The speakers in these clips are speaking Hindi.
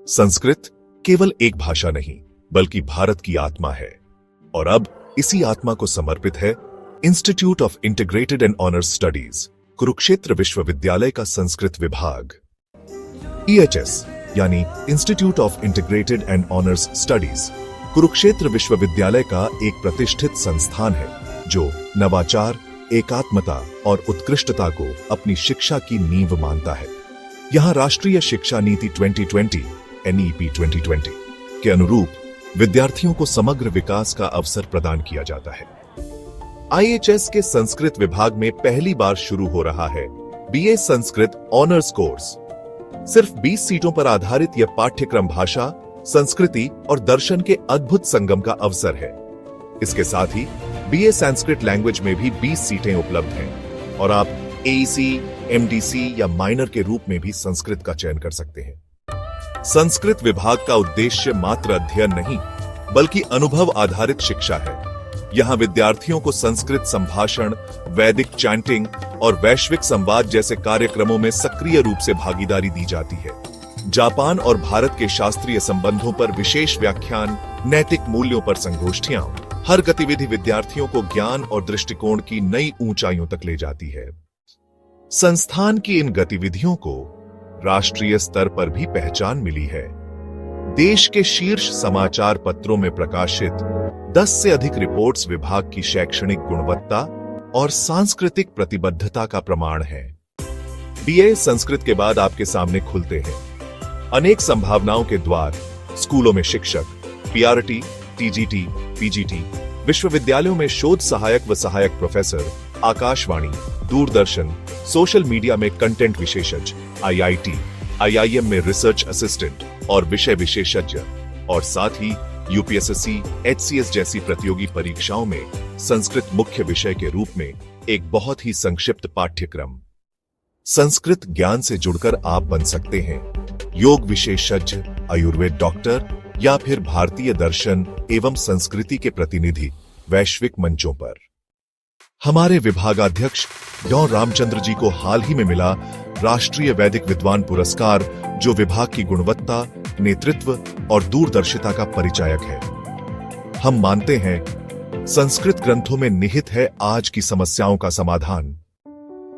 संस्कृत केवल एक भाषा नहीं बल्कि भारत की आत्मा है और अब इसी आत्मा को समर्पित है institute of integrated and honours studies Kurukshetra विश्वविद्यालय का संस्कृत विभाग। EHS यानी institute of integrated and honours studies Kurukshetra विश्वविद्यालय का एक प्रतिष्ठित संस्थान है जो नवाचार, एकात्मता और उत्कृष्टता को अपनी शिक्षा की नींव मानता है। यहाँ राष्ट्रीय शिक्षा नीति 2020 NEP 2020 के अनुरूप विद्यार्थियों को समग्र विकास का अवसर प्रदान किया जाता है। IHS के संस्कृत विभाग में पहली बार शुरू हो रहा है BA संस्कृत ऑनर्स कोर्स। सिर्फ 20 सीटों पर आधारित यह पाठ्यक्रम भाषा, संस्कृति और दर्शन के अद्भुत संगम का अवसर है। इसके साथ ही BA संस्कृत लैंग्वेज में भी 20 सीटें उपलब्ध हैं और आप AEC, MDC या माइनर के रूप में भी संस्कृत का चयन कर सकते हैं। संस्कृत विभाग का उद्देश्य मात्र अध्ययन नहीं बल्कि अनुभव आधारित शिक्षा है। यहाँ विद्यार्थियों को संस्कृत संभाषण, वैदिक चैंटिंग और वैश्विक संवाद जैसे कार्यक्रमों में सक्रिय रूप से भागीदारी दी जाती है। जापान और भारत के शास्त्रीय संबंधों पर विशेष व्याख्यान, नैतिक मूल्यों पर संगोष्ठियां, हर गतिविधि विद्यार्थियों को ज्ञान और दृष्टिकोण की नई ऊंचाइयों तक ले जाती है। संस्थान की इन गतिविधियों को राष्ट्रीय स्तर पर भी पहचान मिली है। देश के शीर्ष समाचार पत्रों में प्रकाशित 10 से अधिक रिपोर्ट्स विभाग की शैक्षणिक गुणवत्ता और सांस्कृतिक प्रतिबद्धता का प्रमाण है। BA संस्कृत के बाद आपके सामने खुलते हैं अनेक संभावनाओं के द्वार। स्कूलों में शिक्षक, PRT, TGT, PGT, विश्वविद्यालयों में शोध सहायक व सहायक professor, Akashvani, Doordarshan, social media में कंटेंट विशेषज्ञ, IIT, IIM में रिसर्च असिस्टेंट और विषय विशेषज्ञ, और साथ ही UPSSC, HCS जैसी प्रतियोगी परीक्षाओं में संस्कृत मुख्य विषय के रूप में एक बहुत ही संक्षिप्त पाठ्यक्रम। संस्कृत ज्ञान से जुड़कर आप बन सकते हैं योग विशेषज्ञ, आयुर्वेद डॉक्टर या फिर भारतीय दर्शन एवं संस्कृति के प्रतिनिधि वैश्विक मंचों पर। हमारे विभागाध्यक्ष डॉ रामचंद्र जी को हाल ही में मिला राष्ट्रीय वैदिक विद्वान पुरस्कार, जो विभाग की गुणवत्ता, नेतृत्व और दूरदर्शिता का परिचायक है। हम मानते हैं संस्कृत ग्रंथों में निहित है आज की समस्याओं का समाधान।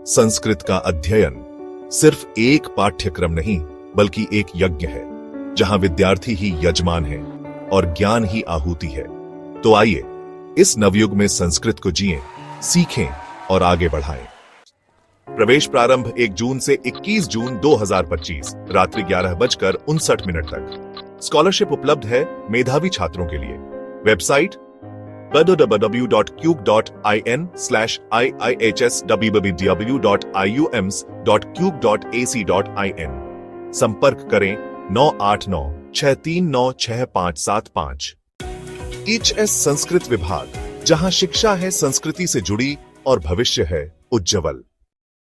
संस्कृत का अध्ययन सिर्फ एक पाठ्यक्रम नहीं बल्कि एक यज्ञ है जहां विद्यार्थी ही यजमान है और ज्ञान ही आहुति है। तो आइए इस नवयुग में संस्कृत को जिएं, सीखें और आगे बढ़ाएं। प्रवेश प्रारंभ 1 जून से 21 जून 2025 रात्रि 11:59 तक। स्कॉलरशिप उपलब्ध है मेधावी छात्रों के लिए। Website www.quk.in/ihswww.iums.quk.ac.in। संपर्क करें 9896396575। EHS संस्कृत विभाग, जहां शिक्षा है संस्कृति से जुड़ी और भविष्य है उज्जवल।